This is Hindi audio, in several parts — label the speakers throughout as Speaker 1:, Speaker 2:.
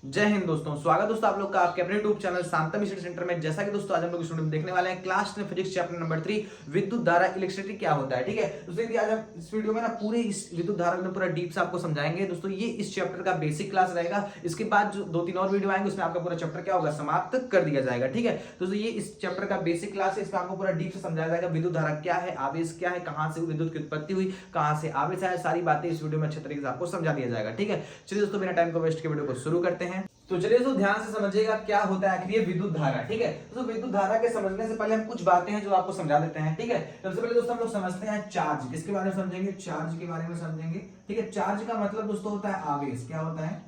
Speaker 1: जय हिंद दोस्तों, स्वागत दोस्तों आप लोग का आपके अपने यूट्यूब चैनल शांतम स्टडी सेंटर में। जैसा कि दोस्तों आज हम लोग स्टूडेंट देखने वाले हैं क्लास 10 फिजिक्स चैप्टर नंबर 3 विद्युत धारा इलेक्ट्रिसिटी क्या होता है। ठीक है दोस्तों, आज हम इस वीडियो में ना पूरे इस विद्युत धारा में पूरा डीप से आपको समझाएंगे। दोस्तों ये इस चैप्टर का बेसिक क्लास रहेगा। इसके बाद जो 2-3 और वीडियो आएंगे उसमें आपका पूरा चैप्टर क्या होगा, समाप्त कर दिया जाएगा। ठीक है दोस्तों, ये इस चैप्टर का बेसिक क्लास है। इसमें आपको पूरा डीप से समझाया जाएगा विद्युत धारा क्या है, आवेश क्या है, कहां से विद्युत की उत्पत्ति हुई, कहां से आवेश आया, सारी बातें इस वीडियो में अच्छे तरीके से आपको समझा दिया जाएगा। ठीक है चलिए दोस्तों, बिना टाइम को वेस्ट के वीडियो को शुरू करते हैं। तो चलिए दोस्तों ध्यान से समझिएगा क्या होता है आखिर ये विद्युत धारा। ठीक है दोस्तों, विद्युत धारा के समझने से पहले हम कुछ बातें हैं जो आपको समझा देते हैं। ठीक है सबसे पहले दोस्तों हम लोग समझते हैं चार्ज। किसके बारे में समझेंगे? चार्ज के बारे में समझेंगे। ठीक है, चार्ज का मतलब दोस्तों होता है आवेश। क्या होता है?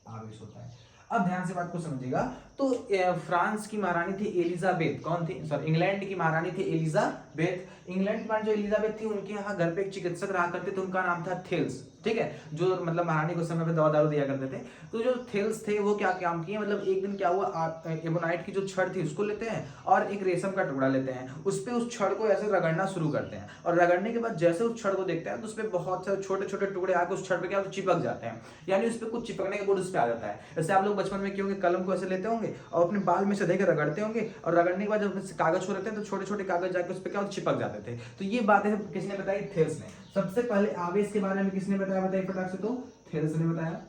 Speaker 1: आवेश होता है। अब ध्यान से बात को समझिएगा। तो फ्रांस की महारानी थी एलिजाबेथ। कौन थी? सॉरी, इंग्लैंड की महारानी थी एलिजाबेथ। इंग्लैंड की महारानी जो एलिजाबेथ थी, उनके यहाँ घर पे एक चिकित्सक रहा करते थे, उनका नाम था थेल्स। ठीक है, जो मतलब महारानी को समय पे दवा दारू दिया करते थे। तो जो थेल्स थे वो क्या काम किए, मतलब एक दिन क्या हुआ, एबोनाइट की जो छड़ थी उसको लेते हैं और एक रेशम का टुकड़ा लेते हैं, उस पे उस छड़ को ऐसे रगड़ना शुरू करते हैं और रगड़ने के बाद जैसे उस छड़ को देखते हैं तो उस पे बहुत सारे छोटे छोटे टुकड़े आके उस छड़ पे क्या चिपक जाते हैं, यानी उस पे कुछ चिपकने का गुण उस पे आ जाता है। जैसे आप लोग बचपन में क्यों कलम को ऐसे लेते होंगे और अपने बाल में से देकर रगड़ते होंगे और रगड़ने के बाद जब कागज को रखते हैं तो छोटे छोटे कागज जाके उस पे क्या चिपक जाते थे। तो ये बातें किसने बताई? थेल्स ने। सबसे पहले आवेश के बारे में किसने बताया? बताइए फटाक से। तो थेल्स ने बताया।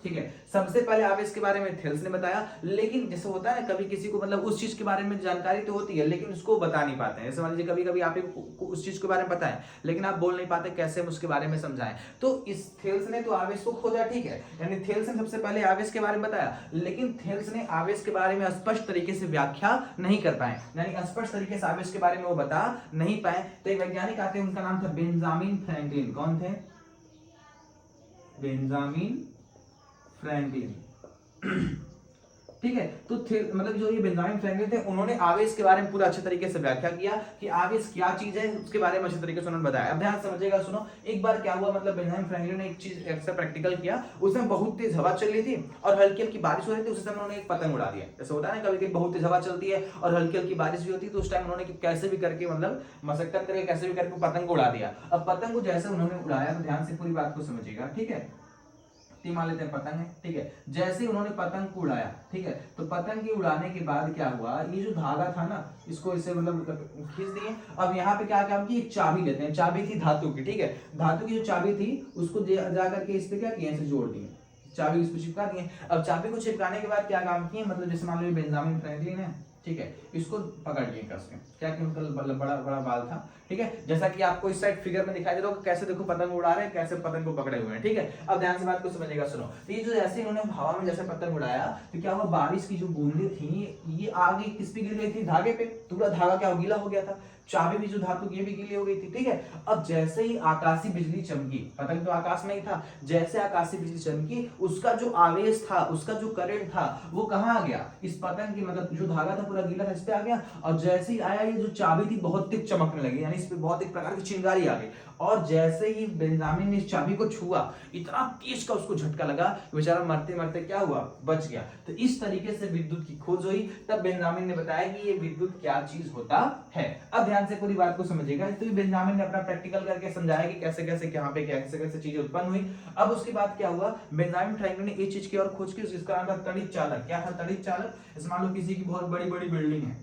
Speaker 1: ठीक है, सबसे पहले आवेश के बारे में थेल्स ने बताया। लेकिन जैसे होता है कभी किसी को मतलब उस चीज के बारे में जानकारी तो होती है लेकिन उसको बता नहीं पाते हैं। जैसे मान लीजिए कभी कभी आप उस चीज के बारे में बताएं लेकिन आप बोल नहीं पाते कैसे हम उसके बारे में समझाएं। तो इस थेल्स ने तो आवेश को खोजा। ठीक है, यानी थेल्स ने सबसे पहले आवेश के बारे में बताया, लेकिन थेल्स ने आवेश के बारे में स्पष्ट तरीके से व्याख्या नहीं कर पाए, यानी स्पष्ट तरीके से आवेश के बारे में वो बता नहीं पाए। तो एक वैज्ञानिक आते हैं, उनका नाम था बेंजामिन फ्रैंकलिन। कौन थे? Benjamin Franklin. ठीक है, तो मतलब जो ये बेंजामिन फ्रैंकलिन थे, उन्होंने आवेश के बारे में पूरा अच्छे तरीके से व्याख्या किया कि आवेश क्या चीज है, उसके बारे में अच्छे तरीके से उन्होंने बताया। अब ध्यान समझिएगा, सुनो। एक बार क्या हुआ, मतलब बेंजामिन फ्रैंकलिन ने एक चीज ऐसा प्रैक्टिकल किया, उसमें बहुत तेज हवा चल रही थी और हल्की हल्की बारिश हो रही थी। उस समय उन्होंने एक पतंग उड़ा दिया। जैसे होता है ना कभी कभी बहुत तेज हवा चलती है और हल्की हल्की बारिश भी होती है, तो उस टाइम उन्होंने कैसे भी करके मतलब मशक्कत करके कैसे भी करके पतंग को उड़ा दिया। अब पतंग को जैसे उन्होंने उड़ाया, तो ध्यान से पूरी बात को समझिएगा। ठीक है, मान लेते हैं पतंग है। ठीक है, जैसे उन्होंने पतंग को उड़ाया, ठीक है, तो पतंग के उड़ाने के बाद क्या हुआ, ये जो धागा था ना, इसको इसे मतलब खींच दिए। अब यहाँ पे क्या काम की, एक चाबी लेते हैं। चाबी थी धातु की। ठीक है, धातु की जो चाबी थी उसको जाकर के इस पे क्या किया, इसे जोड़ दिए, चाबी इसको चिपका दिए। अब चाबी को चिपकाने के बाद क्या काम किए, मतलब जैसे मान लो बेंजामिन फ्रैंकलिन है, ठीक है, इसको पकड़ लिए कस के। क्या कि उनका बड़ा बड़ा बाल था। ठीक है, जैसा कि आपको इस साइड फिगर में दिखाई दे रहा होगा, कैसे देखो पतंग उड़ा रहे हैं, कैसे पतंग को पकड़े हुए हैं। ठीक है, अब ध्यान से बात को समझिएगा, सुनो। तो ये जो जैसे इन्होंने हवा में जैसे पतंग उड़ाया, तो क्या हुआ, बारिश की जो बूंदें थी ये आगे किस पे गिर गई थी? धागे पे। पूरा धागा क्या गीला हो गया था, चाबी भी जो धातु ये भी गीली हो गई थी। ठीक है, अब जैसे ही आकाशीय बिजली चमकी, पतंग तो आकाश में ही था, जैसे आकाशीय बिजली चमकी, उसका जो आवेश था, उसका जो करंट था, वो कहां आ गया, इस पतंग की, मतलब जो धागा था पूरा गीला था, इस पे आ गया। और जैसे ही आया, ये जो चाबी थी बहुत तेज चमकने लगी, यानी इस पे बहुत एक प्रकार की चिंगारी आ गई। और जैसे ही बेंजामिन ने इस चाबी को छुआ, इतना तेज का उसको झटका लगा, बेचारा मरते मरते क्या हुआ, बच गया। तो इस तरीके से विद्युत की खोज हुई। तब बेंजामिन ने बताया कि ये विद्युत क्या चीज होता है। अब ध्यान से पूरी बात को समझिएगा। तो बेंजामिन ने अपना प्रैक्टिकल करके समझाया कि कैसे कैसे यहाँ पे कैसे कैसे चीजें उत्पन्न हुई। अब उसके बाद क्या हुआ, बेंजामिन फ्रैंकलिन ने एक चीज की और खोज की, जिसका नाम था तड़ित चालक। क्या था तड़ित चालक? जैसे मान लो किसी की बहुत बड़ी बड़ी बिल्डिंग है,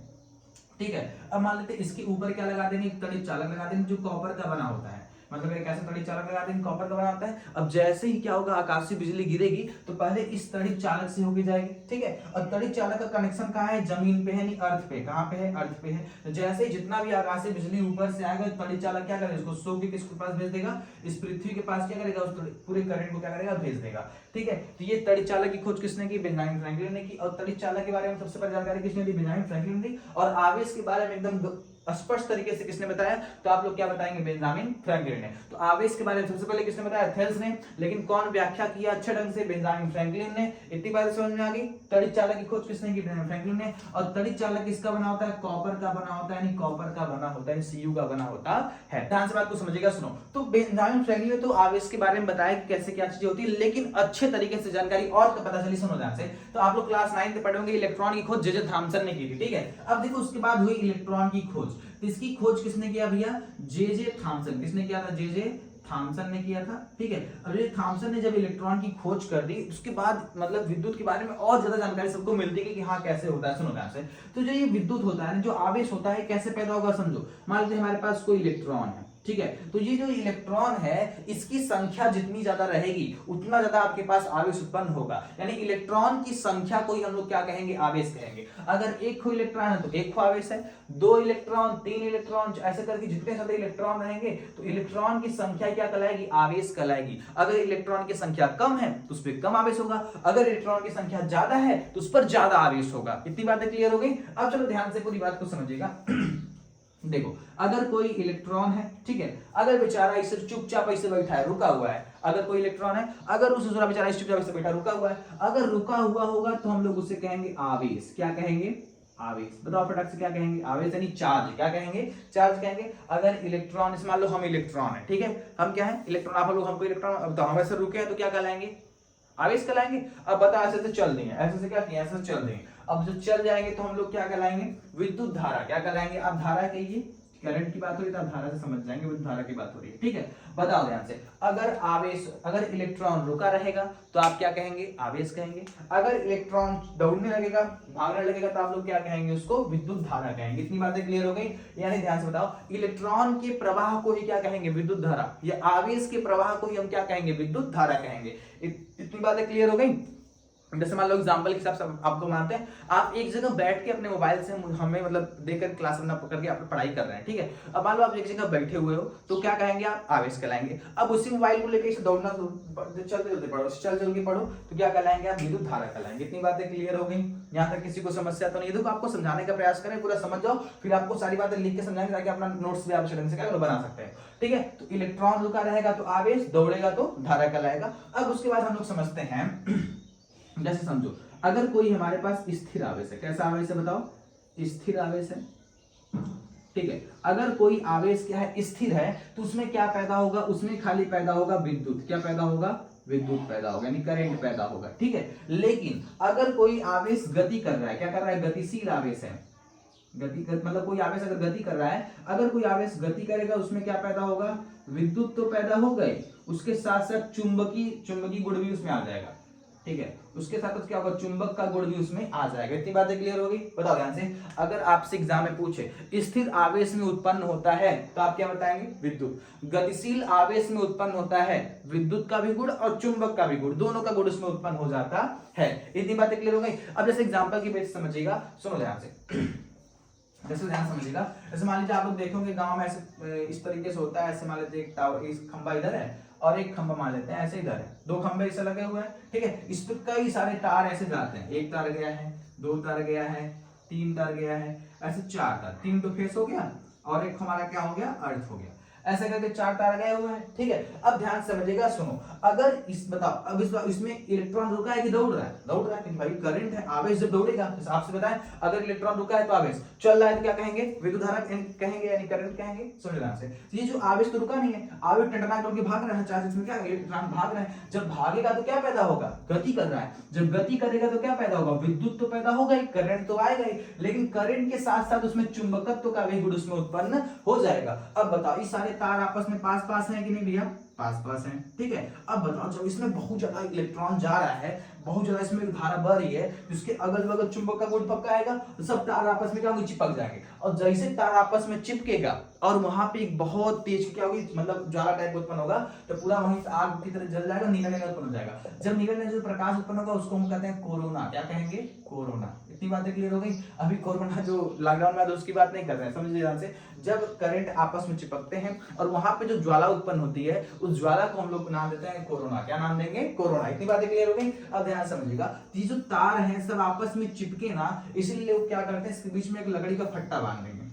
Speaker 1: ठीक है, अब मान लेते इसके ऊपर क्या लगा देंगे, एक तड़ित चालक लगा देंगे जो कॉपर का बना होता है। मतलब एक ऐसा तड़ित चालक लगा देंगे, कॉपर का बना होता है। अब जैसे ही क्या होगा, आकाशीय बिजली गिरेगी तो पहले इस तड़ित चालक से होके जाएगी। ठीक है, और तड़ित चालक का कनेक्शन कहाँ है, जमीन पे है, नहीं अर्थ पे। कहाँ पे है? अर्थ पे है। तो जैसे ही जितना भी आकाशीय बिजली ऊपर से आएगा, तड़ित चालक क्या करेगा, इसको सो के किसके पास भेज देगा, इस पृथ्वी के पास क्या करेगा, उस पूरे करंट को क्या करेगा, भेज देगा। ठीक है, तो ये तड़ित चालक की खोज किसने की? बेंजामिन फ्रैंकलिन ने की। और तड़ित चालक के बारे में सबसे पहले जानकारी किसने दी? बेंजामिन फ्रैंकलिन ने दी। और आवेश के बारे में एकदम स्पष्ट तरीके से किसने बताया? तो आप लोग क्या बताएंगे? बेंजामिन फ्रैंकलिन ने। तो आवेश के बारे में सबसे पहले किसने बताया? थेल्स ने। लेकिन कौन व्याख्या किया अच्छे ढंग से? बेंजामिन फ्रैंकलिन ने। इतनी बात समझ में आ गई। तड़ित चालक की खोज किसने की? बेंजामिन फ्रैंकलिन ने। और तड़ित चालक किसका बना होता है? कॉपर का बना होता है, यानी कॉपर का बना होता है, Cu का बना होता है। ध्यान से बात को समझिएगा, सुनो। तो बेंजामिन फ्रैंकलिन ने तो आवेश के बारे में बताया कि कैसे क्या चीजें होती है, लेकिन अच्छे तरीके से जानकारी और पता चली, सुनो ध्यान से। तो आप लोग क्लास 9 में पढ़ोगे, इलेक्ट्रॉन की खोज जे थॉमसन ने की थी। ठीक है, अब देखो उसके बाद हुई इलेक्ट्रॉन की खोज। इसकी खोज किसने किया भैया? J Thomson. किसने किया था? जे थॉमसन ने किया था, ठीक है। अब ये थॉमसन ने जब इलेक्ट्रॉन की खोज कर दी, उसके बाद मतलब विद्युत के बारे में और ज्यादा जानकारी सबको मिलती है कि हाँ कैसे होता है। सुनो ध्यान से, तो जो ये विद्युत होता है, जो आवेश होता है, कैसे पैदा होगा समझो। मान लीजिए हमारे पास कोई इलेक्ट्रॉन है, ठीक है, तो ये जो इलेक्ट्रॉन है इसकी संख्या जितनी ज्यादा रहेगी उतना ज्यादा आपके पास आवेश उत्पन्न होगा। यानी इलेक्ट्रॉन की संख्या को ही हम लोग क्या कहेंगे, आवेश कहेंगे। अगर एक को इलेक्ट्रॉन है तो एक को आवेश है, 2 इलेक्ट्रॉन, 3 इलेक्ट्रॉन, ऐसे करके जितने ज्यादा इलेक्ट्रॉन रहेंगे तो इलेक्ट्रॉन की संख्या क्या कहलाएगी, आवेश कहलाएगी। अगर इलेक्ट्रॉन की संख्या कम है तो उस पर कम आवेश होगा, अगर इलेक्ट्रॉन की संख्या ज्यादा है तो उस पर ज्यादा आवेश होगा। इतनी बातें क्लियर हो गई। अब चलो ध्यान से पूरी बात को समझिएगा। देखो, अगर कोई इलेक्ट्रॉन है, ठीक है, अगर बेचारा इसे चुपचाप ऐसे बैठा है, रुका हुआ है, अगर कोई इलेक्ट्रॉन है, अगर उस दूसरा बेचारा चुपचाप ऐसे बैठा रुका हुआ है, अगर रुका हुआ होगा तो हम लोग उसे कहेंगे आवेश। क्या कहेंगे, आवेश। बताओ फटाक से क्या कहेंगे, आवेश यानी चार्ज। क्या कहेंगे, चार्ज कहेंगे। अगर इलेक्ट्रॉन, इस मान लो हम इलेक्ट्रॉन है, ठीक है, हम क्या है, इलेक्ट्रॉन, आप लोग हमको इलेक्ट्रॉन, तो हम ऐसे रुके हैं तो क्या कहलाएंगे, आवेश कहलाएंगे। अब बता, ऐसे से चल देंगे, ऐसे से क्या किया, ऐसे से चल देंगे। अब जो चल जाएंगे तो हम लोग क्या कहलाएंगे, विद्युत धारा। क्या कहलाएंगे, अब धारा कहिए, करंट की बात हो रही है तो धारा से समझ जाएंगे, विद्युत धारा की बात हो रही है, ठीक है। बताओ ध्यान से, अगर आवेश, अगर इलेक्ट्रॉन रुका रहेगा तो आप क्या कहेंगे, आवेश कहेंगे। अगर इलेक्ट्रॉन दौड़ने लगेगा, भागने लगेगा, तो आप लोग क्या कहेंगे, उसको विद्युत धारा कहेंगे। इतनी बातें क्लियर हो गई। यानी ध्यान से बताओ, इलेक्ट्रॉन के प्रवाह को ही क्या कहेंगे, विद्युत धारा, या आवेश के प्रवाह को ही हम क्या कहेंगे, विद्युत धारा कहेंगे। इतनी बातें क्लियर हो गई। जैसे मान लो एग्जांपल के हिसाब से आपको मानते हैं, आप एक जगह बैठ के अपने मोबाइल से हमें मतलब देकर क्लास में करके आप पढ़ाई कर रहे हैं, ठीक है। अब मान लो आप एक जगह बैठे हुए हो तो क्या कहेंगे, आप आवेश कहलाएंगे। अब उसी मोबाइल को लेकर दौड़ना, चलते चलते पढ़ो, चल चल के पढ़ो, तो क्या कहलाएंगे, आप विद्युत धारा कहलाएंगे। इतनी बातें क्लियर हो गई। यहाँ तक किसी को समस्या तो नहीं। देखो, आपको समझाने का प्रयास करें, पूरा समझ जाओ, फिर आपको सारी बातें लिख के समझाएंगे ताकि अपना नोट्स भी आप ढंग से क्या बना सकते हैं, ठीक है। तो इलेक्ट्रॉन रुका रहेगा तो आवेश, दौड़ेगा तो धारा कहलाएगा। अब उसके बाद हम लोग समझते हैं, जैसे समझो, अगर कोई हमारे पास स्थिर आवेश है, कैसा आवेश है बताओ, स्थिर आवेश है, ठीक है। अगर कोई आवेश क्या है, स्थिर है, तो उसमें क्या पैदा होगा, उसमें खाली पैदा होगा विद्युत। क्या पैदा होगा, विद्युत पैदा होगा, यानी करंट पैदा होगा, ठीक है। लेकिन अगर कोई आवेश गति कर रहा है, क्या कर रहा है, गतिशील आवेश है, मतलब कोई आवेश अगर गति कर रहा है, अगर कोई आवेश गति करेगा उसमें क्या पैदा होगा, विद्युत तो पैदा हो गई, उसके साथ साथ चुंबकीय गुण भी उसमें आ जाएगा, ठीक है। उसके साथ क्या होगा, चुंबक का गुण भी उसमें आ जाएगा। इतनी बातें क्लियर होगी। बताओ ध्यान से, अगर आपसे एग्जाम में पूछे स्थिर आवेश में उत्पन्न होता है तो आप क्या बताएंगे, विद्युत। गतिशील आवेश में उत्पन्न होता है, विद्युत का भी गुण और चुंबक का भी गुण, दोनों का गुण उसमें उत्पन्न हो जाता है। इतनी बातें क्लियर हो गई। अब जैसे एग्जाम्पल की बेस समझिएगा, सुनो ध्यान से, जैसे ध्यान समझिएगा। जैसे मान लीजिए आप लोग देखोगे गांव में ऐसे इस तरीके से होता है, ऐसे मान लीजिए एक टावर, इस खंबा इधर है और एक खंबा मान लेते हैं ऐसे इधर है, 2 खंबे ऐसे लगे हुए हैं, ठीक है। इस पर कई सारे तार ऐसे जाते हैं, 1 तार गया है, 2 तार गया है, 3 तार गया है, ऐसे 4 तार, 3 तो फेस हो गया और एक हमारा क्या हो गया, अर्थ हो गया। ऐसे करके 4 तार गए हुए हैं, ठीक है। अब ध्यान से समझिएगा, सुनो, अगर बताओ, अब इसमें इलेक्ट्रॉन रुका है कि दौड़ रहा है, दौड़ रहा है, क्योंकि भाई करंट है, आवेश जब दौड़ेगा, आपसे बताएं, अगर इलेक्ट्रॉन रुका है तो आवेश, चल रहा है तो क्या कहेंगे, विद्युत धारा कहेंगे, यानी करंट कहेंगे। समझ ध्यान से, ये जो आवेश तो रुका नहीं है, आवेश टंटना करके भाग रहा है, चार्ज इसमें क्या, इलेक्ट्रॉन भाग रहे हैं, जब भागेगा तो क्या पैदा होगा, गति कर रहा है, जब गति करेगा तो क्या पैदा होगा, विद्युत तो पैदा होगा ही, करंट तो आएगा ही, लेकिन करंट के साथ साथ उसमें चुंबकत्व का भी गुण उसमें उत्पन्न हो जाएगा। अब बताओ, इस सारे तार आपस में पास हैं कि नहीं भैया, पास हैं, ठीक है। अब बताओ, जब इसमें बहुत ज्यादा इलेक्ट्रॉन जा रहा है, बहुत ज्यादा इसमें धारा बढ़ रही है, जिसके अगल बगल चुंबक का गुण पक्का आएगा, तो सब तार आपस में क्या होंगे, चिपक जाएंगे। और जैसे तार आपस में चिपकेगा और वहां पे एक बहुत तेज क्या होगी, मतलब ज्वाला टाइप उत्पन्न होगा, तो पूरा वहीं से आग की तरह जल जाएगा, नीला नीला उत्पन्न हो जाएगा। जब नीला नीला जो प्रकाश उत्पन्न होगा उसको हम कहते हैं कोरोना। क्या कहेंगे, कोरोना। इतनी बातें क्लियर हो गई। अभी कोरोना जो लॉकडाउन में उसकी बात नहीं कर रहे हैं, समझिए ध्यान से। जब करंट आपस में चिपकते हैं और वहां पे जो ज्वाला उत्पन्न होती है, उस ज्वाला को हम लोग नाम देते हैं कोरोना। क्या नाम देंगे, कोरोना। इतनी बातें क्लियर हो गई। अब ध्यान समझिएगा, ये जो तार हैं सब आपस में चिपके ना, इसीलिए लोग क्या करते हैं, इसके बीच में एक लकड़ी का फट्टा बांध देंगे,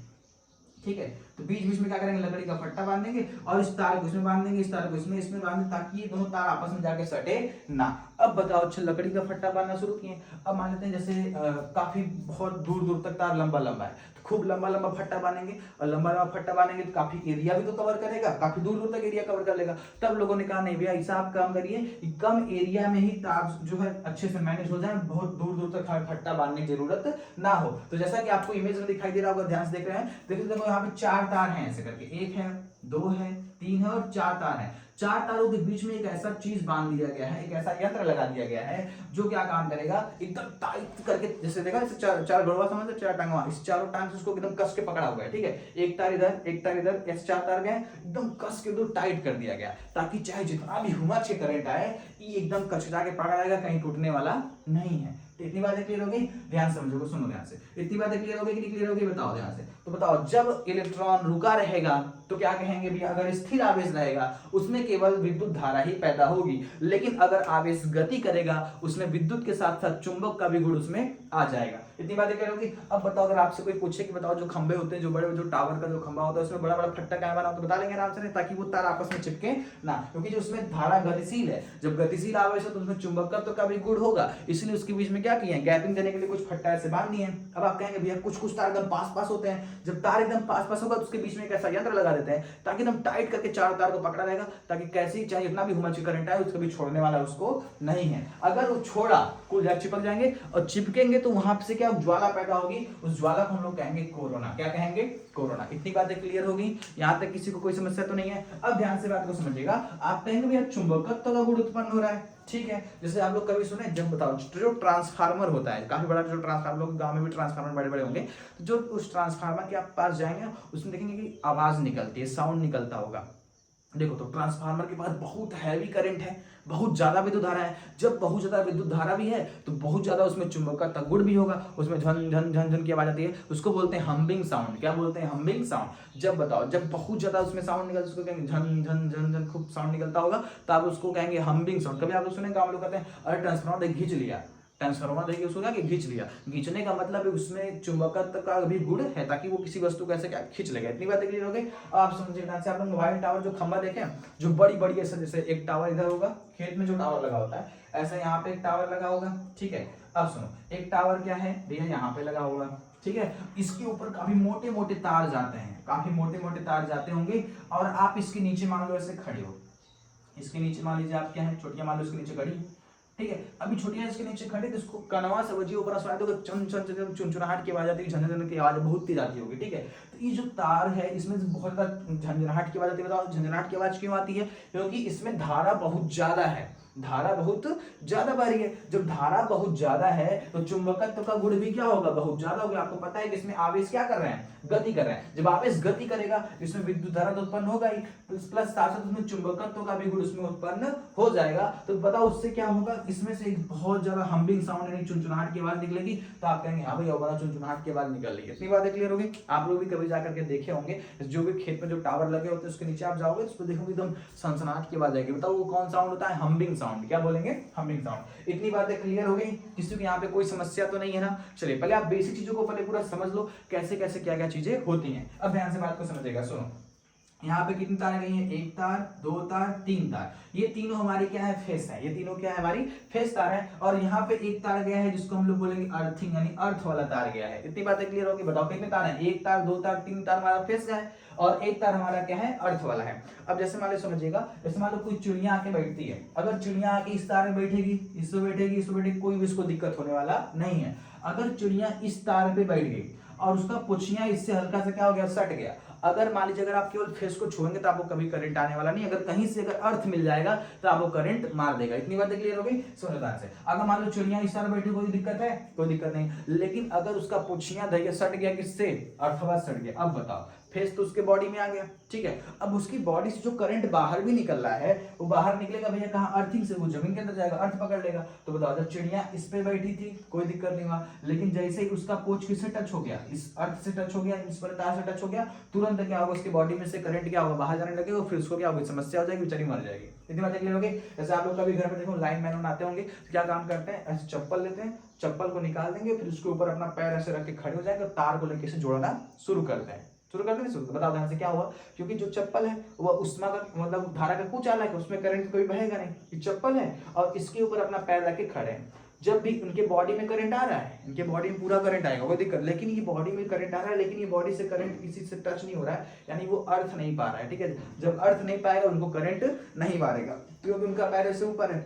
Speaker 1: ठीक है। तो बीच बीच में क्या करेंगे, लकड़ी का फट्टा बांध देंगे और इस तार को इसमें बांध देंगे, इस तार को इसमें बांध देंगे, ताकि ये दोनों तार आपस में जाके सटे ना। अब बताओ, अच्छा लकड़ी का फट्टा बांधना शुरू किए। अब मान लेते हैं जैसे काफी बहुत दूर दूर तक तार लंबा लंबा है, तो खूब लंबा लंबा फट्टा बांधेंगे, और लंबा लंबा फट्टा बांधेंगे तो काफी एरिया भी तो कवर करेगा, काफी दूर दूर तक एरिया कवर कर लेगा। तब लोगों ने कहा नहीं भैया, ऐसा आप काम करिए कि कम एरिया में ही तार जो है अच्छे से मैनेज हो जाए, बहुत दूर दूर तक फट्टा बांधने की जरूरत ना हो। तो जैसा कि आपको इमेज में दिखाई दे रहा होगा, ध्यान से देख रहे हैं, देखो यहाँ पे 4 तार हैं ऐसे करके, 1 है, 2 है, 3 है और 4 तार है। चार तारों के बीच में एक ऐसा चीज बांध दिया गया है, एक ऐसा यंत्र लगा दिया गया है जो क्या काम करेगा, एकदम टाइट करके, जैसे देखा जैसे चार घोड़वा समझ लो, चार टांगवा, इस चारों टांग से उसको एकदम कस के पकड़ा हुआ है, ठीक है, एक तार इधर एक तार इधर, ऐसे चार तार गए, एकदम कस के एकदम टाइट कर दिया गया, ताकि चाहे जितना भी ह्यूमर से करंट आए ये एकदम कचरा के पकड़ाएगा, कहीं टूटने वाला नहीं है। तो इतनी बातें क्लियर हो गई, ध्यान से समझो, सुनो ध्यान से, इतनी बातें क्लियर हो गई कि नहीं क्लियर हो गई, बताओ ध्यान से। तो बताओ, जब इलेक्ट्रॉन रुका रहेगा तो क्या कहेंगे भैया, अगर स्थिर आवेश रहेगा उसमें केवल विद्युत धारा ही पैदा होगी, लेकिन अगर आवेश गति करेगा उसमें विद्युत के साथ साथ चुंबक का भी गुण उसमें आ जाएगा। इतनी बातें क्लियर होगी। अब बताओ, अगर आपसे कोई पूछे कि बताओ जो खंबे होते हैं, जो बड़े जो टावर का जो खंबा होता है उसमें बड़ा बड़ा फट्टा क्या बना, तो बता देंगे आराम से, ताकि वो तार आपस में चिपके ना, क्योंकि जो उसमें धारा गतिशील है, जब गतिशील आवेश है तो उसमें चुंबकत्व का भी गुण होगा, इसलिए उसके बीच में क्या किए हैं, गैपिंग देने के लिए कुछ फट्टा ऐसे बांध दिए हैं। अब आप कहेंगे भैया कुछ कुछ तार एकदम पास पास होते हैं, जब तार एकदम पास पास होगा तो उसके बीच में एक ऐसा यंत्र लगा देते हैं ताकि एकदम टाइट करके चारों तार को पकड़ा रहेगा, ताकि कैसे चाहे जितना भी ह्यूमर करंट आए उसको भी छोड़ने वाला उसको नहीं है। अगर वो छोड़ा कुल चिपक जाएंगे, और चिपकेंगे तो वहां से क्या ज्वाला पैदा होगी, उस ज्वाला को हम लोग कहेंगे कोरोना। क्या कहेंगे, कोरोना। इतनी बातें क्लियर होगी, यहां तक किसी को कोई समस्या तो नहीं है। अब ध्यान से बात को समझिएगा, आप कहेंगे भैया चुंबकत्व का गुण उत्पन्न हो रहा है, ठीक है, जैसे आप लोग कभी सुने, जब बताओ जो ट्रांसफार्मर होता है, काफी बड़ा जो ट्रांसफार्मर, लोग गांव में भी ट्रांसफार्मर बड़े बड़े होंगे, तो जो उस ट्रांसफार्मर के आप पास जाएंगे उसमें देखेंगे कि आवाज निकलती है, साउंड निकलता होगा। देखो, तो ट्रांसफार्मर के पास बहुत हैवी करंट है, बहुत ज्यादा विद्युत धारा है, जब बहुत ज्यादा विद्युत धारा भी है तो बहुत ज्यादा उसमें चुंबकत्व गुण भी होगा, उसमें झन झन झन झन की आवाज आती है, उसको बोलते हैं हम्बिंग साउंड। क्या बोलते हैं, हम्बिंग साउंड। जब बताओ, जब बहुत ज्यादा उसमें साउंड निकलता है उसको कहेंगे झन झन झन झन, खूब साउंड निकलता होगा तो आप उसको कहेंगे हम्बिंग साउंड। कभी आप लोग सुने, गाँव लोग कहते हैं अरे ट्रांसफार्मर खींच लिया, ट्रांसफार्मर देखिए उसको क्या कि खींच लिया, खींचने का मतलब है उसमें चुंबकत्व का भी गुण है, ताकि वो किसी वस्तु को ऐसे क्या खींच लेगा। इतनी बातें क्लियर हो गई। आप समझिए ध्यान से, आप लोग मोबाइल टावर जो खंबा देखें, जो बड़ी बड़ी ऐसे, जैसे एक टावर इधर होगा, खेत में जो टावर लगा होता है, ऐसा यहाँ पे एक टावर लगा होगा, ठीक है। अब सुनो, एक टावर क्या है भैया, यहाँ पे लगा होगा, ठीक है, इसके ऊपर काफी मोटे मोटे तार जाते हैं, काफी मोटे मोटे तार जाते होंगे, और आप इसके नीचे मान लो ऐसे खड़े हो, इसके नीचे मान लीजिए आप क्या है, छोटिया मान लो इसके नीचे खड़ी, ठीक है। अभी छोटिया इसके नीचे खड़े तो इसको कनवा से बजी ऊपर सुनाई तो चुन चुन चुन चुनचुनाहट की आवाज आती है, झंझन की आवाज बहुत तेज आती होगी, ठीक है। तो ये जो तार है इसमें बहुत ज्यादा झंझनाहट की आवाज आती है। बताओ झंझनाहट की आवाज क्यों आती है, क्योंकि इसमें धारा बहुत ज्यादा है, धारा बहुत ज्यादा बह रही है। जब धारा बहुत ज्यादा है तो चुंबकत्व का गुण भी क्या होगा, बहुत ज्यादा होगा। आपको पता है कि इसमें आवेश क्या कर रहे हैं, गति कर रहे हैं। जब आवेश गति करेगा इसमें विद्युत धारा तो उत्पन्न होगा ही, प्लस साथ साथ उसमें चुंबकत्व का भी गुण उसमें उत्पन्न हो जाएगा। तो बताओ उससे क्या होगा, इसमें से एक बहुत ज्यादा हम्बिंग साउंड यानी चुनचुनाहट की आवाज निकलेगी। तो आप कहेंगे हाँ भैया बड़ा चुनचुनाहट की आवाज निकल रही है। इतनी बातें क्लियर होगी। आप लोग भी कभी जाकर के देखे होंगे, जो भी खेत में जो टावर लगे होते हैं उसके नीचे आप जाओगे उसको देखोगे एकदम सनसनाहट की आवाज आएगी। बताओ वो कौन साउंड होता है, हम्बिंग साउंड। क्या बोलेंगे, हम्बिंग साउंड। इतनी बातें क्लियर हो गई, किसी को यहाँ पे कोई समस्या तो नहीं है ना। चलिए पहले आप बेसिक चीजों को पहले पूरा समझ लो, कैसे कैसे क्या क्या चीजें होती हैं। अब ध्यान से बात को समझिएगा, सुनो। यहाँ पे कितनी तारें गई हैं, एक तार, दो तार, तीन तार। ये तीनों हमारी क्या है, फेस है। ये तीनों क्या है, हमारी फेस तार है। और यहाँ पे एक तार गया है जिसको हम लोग बोलेंगे अर्थिंग यानी अर्थ वाला तार गया है। इतनी बातें क्लियर होगी। बताओ कितने तार हैं, एक तार, दो तार, तीन तार हमारा फेस का है, और एक तार हमारा क्या है, अर्थ वाला है। अब जैसे मान लो समझिएगा, जैसे मान लो कोई चिड़िया आके बैठती है, अगर चिड़िया आके इस तार में बैठेगी, इसमें बैठेगी, इसमें बैठेगी, कोई भी इसको दिक्कत होने वाला नहीं है। अगर चिड़िया इस तार पे बैठ गई और उसका पुछिया इससे हल्का सा क्या हो गया, सट गया, अगर मान लीजिए अगर आप केवल फेस को छुएंगे तो आपको कभी करंट आने वाला नहीं। अगर कहीं से अगर अर्थ मिल जाएगा तो आपको करंट मार देगा। इतनी बातें क्लियर हो गई। सुनो ध्यान से, अगर मान लो चिड़िया इस तरह बैठी, कोई दिक्कत है, कोई दिक्कत नहीं। लेकिन अगर उसका पुछिया धैर्य सट गया, किससे, अर्थवाद सट गया। अब बताओ, फेस तो उसके बॉडी में आ गया, ठीक है। अब उसकी बॉडी से जो करंट बाहर भी निकल रहा है वो बाहर निकलेगा भैया कहाँ, अर्थिंग से, वो जमीन के अंदर जाएगा, अर्थ पकड़ लेगा। तो बताओ, जब चिड़िया इस पे बैठी थी कोई दिक्कत नहीं हुआ, लेकिन जैसे ही उसका पूंछ किससे टच हो गया, इस अर्थ से टच हो गया, इस पर तार से टच हो गया, तुरंत क्या होगा, उसके बॉडी में से करंट क्या होगा, बाहर जाने लगेगा, फिर उसको क्या होगी, समस्या हो जाएगी, बेचारी मर जाएगी। इतनी बातें क्लियर हो गई। जैसे आप लोग कभी घर में देखो लाइन मैन आते होंगे तो क्या काम करते हैं, ऐसे चप्पल लेते हैं, चप्पल को निकाल देंगे, फिर उसके ऊपर अपना पैर ऐसे रख के खड़े हो जाएंगे, तार को लेके से जोड़ना शुरू करते हैं। शुरू करते हैं, बताओ ध्यान से क्या हुआ, क्योंकि जो चप्पल है वो उष्मा का मतलब धारा का कुछ आला है, उसमें करंट कोई बहेगा नहीं। ये चप्पल है और इसके ऊपर अपना पैर रख के खड़े हैं। जब भी उनके बॉडी में करंट आ रहा है, इनके बॉडी में पूरा करंट आएगा, कोई दिक्कत, लेकिन ये बॉडी में करंट आ रहा है, लेकिन ये बॉडी से करंट किसी से टच नहीं हो रहा है, यानी वो अर्थ नहीं पा रहा है, ठीक है। जब अर्थ नहीं पाएगा उनको करंट नहीं मारेगा, क्योंकि उनका पैर ऐसे ऊपर है।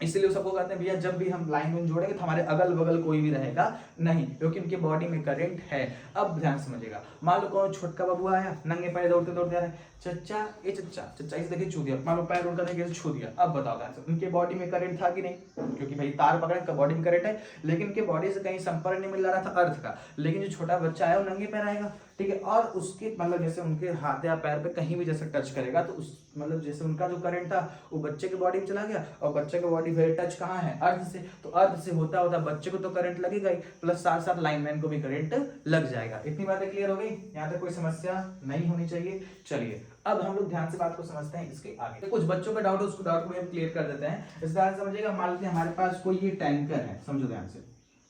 Speaker 1: इसलिए वो सबको कहते हैं भैया जब भी हम लाइन में जोड़ेंगे तो हमारे अगल बगल कोई भी रहेगा नहीं, क्योंकि उनके बॉडी में करंट है। अब ध्यान समझिएगा, मान लो कौन छोटका बाबू आया, नंगे पैर दौड़ते दौड़ते आ रहे, चच्चा ए चच्चा, चच्चा इसे देखिए छू दिया, मान लो पैर उनका देखिए छू दिया। अब बताओ ध्यान से, उनके बॉडी में करंट था कि नहीं? क्योंकि भाई तार पकड़े का बॉडी में करंट है, लेकिन उनके बॉडी से कहीं संपर्क नहीं मिल रहा था अर्थ का। लेकिन जो छोटा बच्चा है वो नंगे पैर आएगा, ठीक है, और उसके मतलब जैसे उनके हाथ या पैर पे कहीं भी जैसे टच करेगा तो उस मतलब जैसे उनका जो करंट था वो बच्चे के बॉडी में चला गया, और बच्चे के बॉडी पे टच कहाँ है? अर्थ से। तो अर्थ से होता होता बच्चे को तो करंट लगेगा ही, प्लस साथ साथ लाइनमैन को भी करंट लग जाएगा। इतनी बातें क्लियर हो गई? यहाँ तक कोई समस्या नहीं होनी चाहिए। चलिए अब हम लोग ध्यान से बात को समझते हैं इसके आगे। कुछ बच्चों का डाउट है, उसको डाउट को हम क्लियर कर देते हैं। इस ध्यान समझिएगा, मान लीजिए हमारे पास कोई ये टैंकर है, समझो ध्यान से,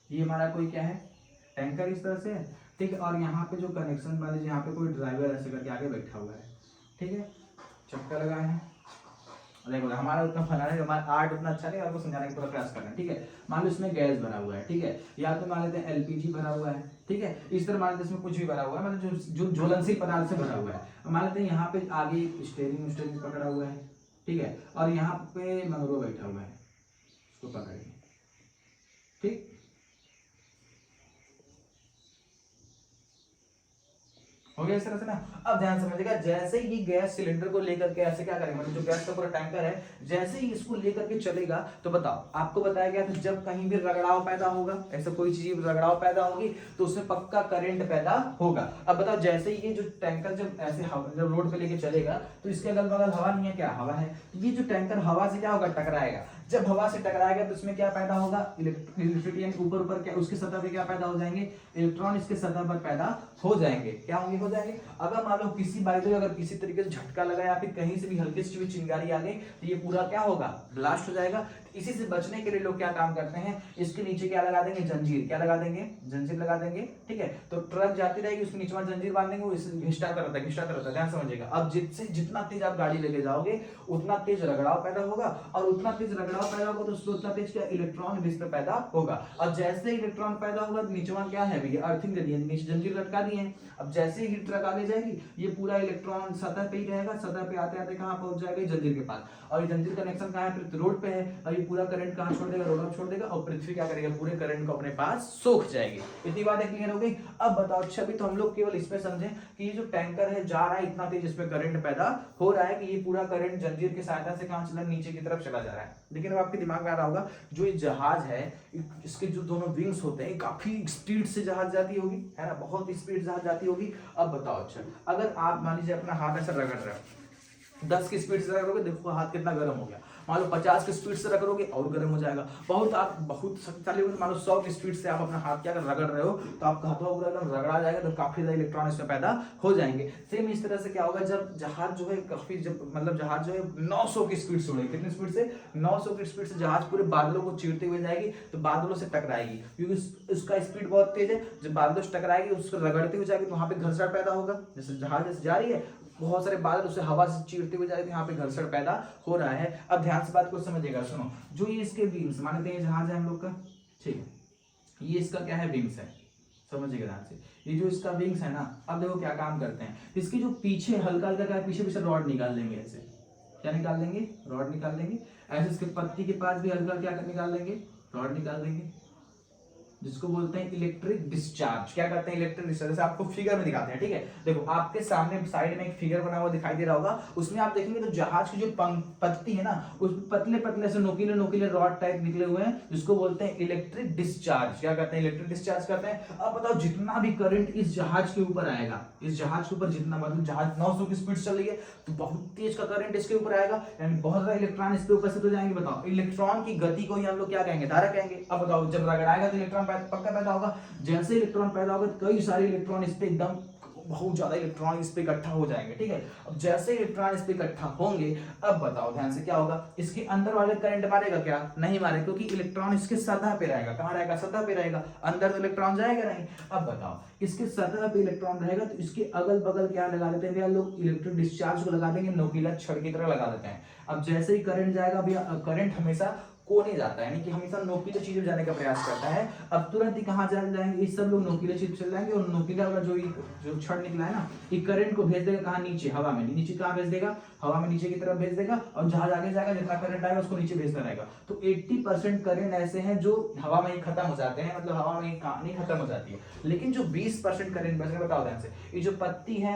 Speaker 1: ये हमारा कोई क्या है? टैंकर इस तरह से है, ठीक है, और यहाँ पे जो कनेक्शन वाले यहाँ पे कोई ड्राइवर ऐसे करके आगे बैठा हुआ है, ठीक है, चक्का लगाए हैं। देखो हमारा उतना फना है, हमारा आर्ट उतना अच्छा नहीं, आपको समझाने का पूरा प्रयास करना है, ठीक है। मान लो इसमें गैस भरा हुआ है, ठीक है, या तो मान लेते हैं एलपीजी भरा हुआ है, ठीक है, इस तरह मान लेते हैं इसमें कुछ भी भरा हुआ है, मतलब जो ज्वलनशील पदार्थ से भरा हुआ है। मान लेते हैं यहाँ पे आगे स्टेरिंग पकड़ा हुआ है, ठीक है, और यहाँ पे मंगरूआ बैठा हुआ है, उसको पकड़िए, ठीक। हो गया इस तरह से ना। अब ध्यान समझिएगा, जैसे ही गैस सिलेंडर को लेकर के ऐसे क्या करेंगे, मतलब जो गैस का पूरा टैंकर है, जैसे ही इसको लेकर के चलेगा तो बताओ, आपको बताया गया था जब कहीं भी रगड़ाव पैदा होगा, ऐसा कोई चीज रगड़ाव पैदा होगी तो उसमें पक्का करंट पैदा होगा। अब बताओ, जैसे ही ये जो टैंकर जब ऐसे जब रोड पे लेके चलेगा तो इसके अगल बगल हवा नहीं है क्या? हवा है। तो ये जो टैंकर हवा से क्या होगा? टकराएगा। जब हवा से टकराएगा तो इसमें क्या पैदा होगा? इलेक्ट्रिसिटी ऊपर ऊपर क्या उसकी सतह पे क्या पैदा हो जाएंगे? इलेक्ट्रॉन इसके सतह पर पैदा हो जाएंगे। क्या होंगे? हो जाएंगे। अगर मान लो किसी बाई द अगर किसी तरीके से झटका लगा या फिर कहीं से भी हल्की सी भी चिंगारी आ गई तो ये पूरा क्या होगा? ब्लास्ट हो जाएगा। इसी से बचने के लिए लोग क्या काम करते हैं, इसके नीचे क्या लगा देंगे? जंजीर। क्या लगा देंगे? जंजीर लगा देंगे, ठीक है। तो ट्रक जाती रहेगी, उसके नीचे जंजीर बांध देंगे, वो घिसटाता रहता है, घिसटाता रहता है। ध्यान समझिएगा। अब जितना तेज आप गाड़ी लेके जाओगे उतना तेज रगड़ाव पैदा होगा, और उतना तेज रगड़ाव पैदा होगा तो उसमें उतना तेज क्या इलेक्ट्रॉन भी इसमें पैदा होगा। और जैसे इलेक्ट्रॉन पैदा होगा नीचे क्या है भैया? अर्थिंग दे दी है, नीचे जंजीर लटका दी है। अब जैसे ही ट्रक आगे जाएगी ये पूरा इलेक्ट्रॉन सतह पे ही रहेगा, सतह पे आते आते कहाँ पहुंच जाएगा? जंजीर के पास। और ये जंजीर कनेक्शन कहाँ है? रोड पे है, और ये पूरा करंट कहाँ छोड़ देगा? रोड पर छोड़ देगा, और पृथ्वी क्या करेगा? पूरे करंट को अपने पास सोख जाएगी। इतनी बातें क्लियर हो गई। अब बताओ, अच्छा भी तो हम लोग केवल इसमें समझे कि ये जो टैंकर है जा रहा है इतना तेज, इसमें करंट पैदा हो रहा है कि ये पूरा करंट जंजीर की सहायता से कहाँ चला? नीचे की तरफ चला जा रहा है। लेकिन अब आपके दिमाग में आ रहा होगा, जो ये जहाज है इसके जो दोनों विंग्स होते हैं काफी स्पीड से जहाज जाती होगी, है ना, बहुत स्पीड जहाज जाती होगी। अब बताओ, अच्छा अगर आप मान लीजिए अपना हाथ ऐसा रगड़ रहे हो, 10 की स्पीड से रगड़ोगे, देखो हाथ कितना गर्म हो गया। मान लो 50 की स्पीड से रगड़ोगे और गर्म हो जाएगा। बहुत शक्तिशाली होगा। मान लो 100 की स्पीड से आप अपना हाथ क्या रगड़ रहे हो तो आपका हाथ पूरा एकदम रगड़ा जाएगा, तो काफी ज्यादा इलेक्ट्रॉन इसमें पैदा हो जाएंगे। सेम इस तरह से क्या होगा, जब जहाज जो है काफी मतलब जहाज जो है 900 की स्पीड से उड़ेगी। कितनी स्पीड से? 900 की स्पीड से जहाज पूरे बादलों को चीरते हुए जाएगी, तो बादलों से टकराएगी, क्योंकि उसका स्पीड बहुत तेज है। जब बादलों से टकराएगी उसको रगड़ते हुए जाएगी तो वहां पे घर्षण पैदा होगा। जैसे जहाज जैसे जा रही है, बहुत सारे बादल उसे हवा से चीरते हुए जाए, यहाँ पे घर्षण पैदा हो रहा है। अब ध्यान से बात को समझिएगा, सुनो, जो ये इसके विंग्स मानते हैं जहाज है हम लोग का, ठीक है, ये इसका क्या है? विंग्स है। समझिएगा ध्यान से, ये जो इसका विंग्स है ना, अब देखो क्या काम करते हैं, इसके जो पीछे हल्का हल्का क्या पीछे पीछे रॉड निकाल लेंगे। ऐसे क्या निकाल लेंगे? रॉड निकाल लेंगे। ऐसे इसके पत्ती के पास भी हल्का क्या निकाल लेंगे? रॉड निकाल देंगे, जिसको बोलते हैं इलेक्ट्रिक डिस्चार्ज। क्या करते हैं? Electric discharge. जैसे आपको फिगर में दिखाते हैं, ठीक है, देखो आपके सामने साइड में एक फिगर बना हुआ दिखाई दे रहा होगा, उसमें आप देखेंगे तो जहाज की जो पत्ती है ना, उस पतले पतले से नोकीले नोकीले रॉड टाइप निकले हुए हैं, जिसको बोलते हैं इलेक्ट्रिक डिस्चार्ज। क्या करते हैं? इलेक्ट्रिक डिस्चार्ज करते हैं। अब बताओ, जितना भी करंट इस जहाज के ऊपर आएगा, इस जहाज के ऊपर जितना, मतलब जहाज 900 की स्पीड चल रही है तो बहुत तेज का करंट इसके ऊपर आएगा, यानी बहुत सारे इलेक्ट्रॉन इसके ऊपर से तो जाएंगे। बताओ, इलेक्ट्रॉन की गति को ही हम लोग क्या कहेंगे? धारा कहेंगे। अब बताओ, जब रगड़ाएगा तो इलेक्ट्रॉन पक्का पैदा होगा। जैसे इलेक्ट्रॉन पैदा होगा कई सारे इलेक्ट्रॉन इस पे एकदम बहुत ज्यादा इलेक्ट्रॉन इस पे इकट्ठा हो जाएंगे, ठीक है। अब जैसे इलेक्ट्रॉन इस पे इकट्ठा होंगे, अब बताओ ध्यान से क्या होगा, इसके अंदर वाले करंट मारेगा क्या? नहीं मारेगा, क्योंकि इलेक्ट्रॉन इसके सतह पे रहेगा। कहाँ रहेगा? सतह पे रहेगा, अंदर तो इलेक्ट्रॉन जाएगा नहीं। अब बताओ, इसके सतह पे इलेक्ट्रॉन रहेगा तो इसके अगल बगल क्या लगा देते हैं लोग? इलेक्ट्रिक डिस्चार्ज को लगा देंगे, नोकीला छड़ की तरह लगा देते हैं। अब जैसे ही करंट जाएगा भैया, करंट हमेशा कोने जाता है, यानी कि हमेशा नोकीले चीज में जाने का प्रयास करता है। अब तुरंत ही कहाँ जाएंगे, इस सब लोग नोकीले चीज चल जाएंगे और नोकीला वाला जो क्षण निकला है ना, ये करंट को भेज देगा कहाँ, नीचे हवा में। नीचे कहाँ भेज देगा, हवा में नीचे की तरफ भेज देगा, और जहां आगे जाएगा जितना करंट आएगा उसको नीचे भेजता रहेगा। तो 80% करंट ऐसे हैं जो हवा में ही खत्म हो जाते हैं, मतलब हवा में ही कहानी खत्म हो जाती है। लेकिन जो 20% करंट बच गया, बताओ ध्यान से, ये जो पत्ती है,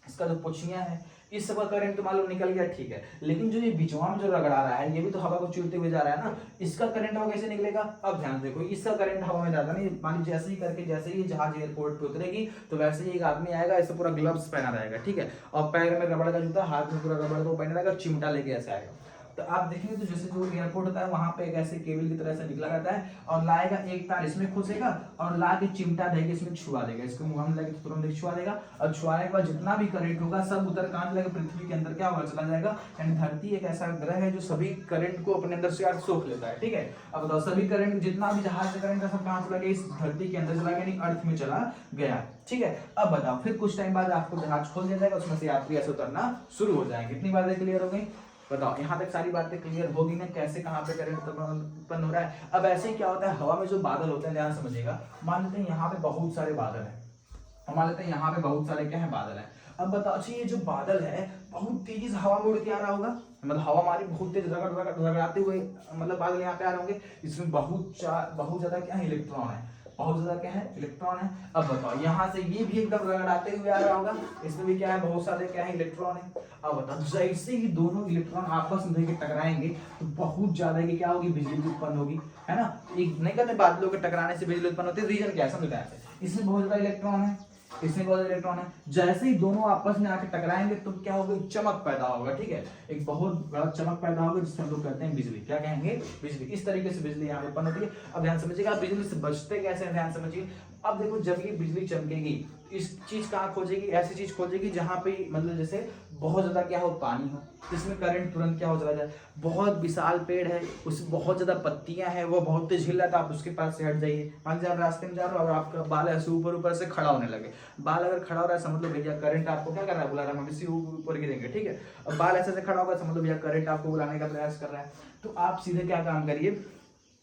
Speaker 1: इसका जो पुछियां है, इस सब का करंट तो मालूम निकल गया, ठीक है। लेकिन जो ये बीचवा में जो रगड़ा रहा है, ये भी तो हवा को चूरते हुए जा रहा है ना, इसका करंट हवा कैसे निकलेगा। अब ध्यान देखो, इसका करंट हवा में जाता नहीं, मान लीजिए जैसे ही करके, जैसे ही जहाज एयरपोर्ट पे उतरेगी तो वैसे ही एक आदमी आएगा, इसे पूरा ग्लव्स पहना रहेगा, ठीक है, और पैर में रबड़ का जूता, हाथ में पूरा रबड़ को पहना रहेगा, चिमटा लेके ऐसे आएगा। तो आप देखेंगे तो जैसे जो एयरपोर्ट होता है वहां पे एक ऐसे केबल की तरह से निकला रहता है, और लाएगा एक तार इसमें खुसेगा और ला के चिमटा देके इसमें छुआ देगा, इसको मुंह में लगे तो तुरंत छुआ देगा, और छुआने के बाद जितना भी करंट होगा सब उतर कहां चलेगा, पृथ्वी के अंदर क्या होगा, चला जाएगा। यानी धरती एक ऐसा ग्रह है जो सभी करंट को अपने अंदर से यार सोख लेता है, ठीक है। अब बताओ, सभी करंट जितना भी जहाज से करंट सब कहां चला गया, इस धरती के अंदर चला गया, यानी अर्थ में चला गया, ठीक है। अब बताओ, फिर कुछ टाइम बाद आपको जहाज खोल दिया जाएगा, उसमें से यात्री ऐसे उतरना शुरू हो जाएंगे। कितनी बातें क्लियर हो गई, बताओ, यहाँ तक सारी बातें क्लियर होगी ना, कैसे कहाँ पे करंट उत्पन्न हो रहा है। अब ऐसे ही क्या होता है, हवा में जो बादल होते हैं, ध्यान समझिएगा, मान लेते हैं यहाँ पे बहुत सारे बादल हैं, मान लेते हैं यहाँ पे बहुत सारे क्या है, बादल हैं। अब बताओ जी, ये जो बादल है बहुत तेजी से हवा में उड़ के आ रहा होगा, मतलब हवा हमारी बहुत तेज रगड़ाते हुए, मतलब बादल यहाँ पे आ रहे होंगे, इसमें बहुत ज्यादा क्या है, इलेक्ट्रॉन है, बहुत ज्यादा क्या है, इलेक्ट्रॉन है। अब बताओ, यहाँ से ये भी एकदम रगड़ाते हुए आ रहा होगा, इसमें भी क्या है, बहुत सारे क्या है, इलेक्ट्रॉन है। अब बताओ, जैसे ही दोनों इलेक्ट्रॉन आपस में टकराएंगे तो बहुत ज्यादा की क्या होगी, बिजली उत्पन्न होगी, है ना। एक नहीं कहते बादलों के टकराने से बिजली उत्पन्न होती है, रीजन क्या है समझ है, इसमें बहुत ज्यादा इलेक्ट्रॉन है, इसमें बहुत इलेक्ट्रॉन है। जैसे ही दोनों आपस में आके टकराएंगे तो क्या होगा, चमक पैदा होगा, ठीक है, एक बहुत बड़ा चमक पैदा होगा, जिससे हम लोग कहते हैं बिजली, क्या कहेंगे, बिजली। इस तरीके से बिजली यहाँ पे उत्पन्न होती है। अब ध्यान समझिएगा, आप बिजली से बचते कैसे हैं, ध्यान समझिए। अब देखो, जब ये बिजली चमकेगी, इस चीज कहाँ खोजेगी, ऐसी चीज खोजेगी जहां पे मतलब जैसे बहुत ज्यादा क्या हो, पानी हो, जिसमें करंट तुरंत क्या हो चला जाए। बहुत विशाल पेड़ है, उसमें बहुत ज्यादा पत्तियां हैं, वो बहुत तेज हिल रहा था, आप उसके पास से हट जाइए। मान लीजिए आप रास्ते में जा रहे हो और आपका बाल ऐसे ऊपर ऊपर से खड़ा होने लगे, बाल अगर खड़ा हो रहा है समझ लो भैया करंट आपको क्या कर रहा है, बुला रहा है, हम इसी ऊपर गिरेंगे, ठीक है। अब बाल ऐसे खड़ा होगा, समझ लो भैया करंट आपको बुलाने का प्रयास कर रहा है। तो आप सीधे क्या काम करिए,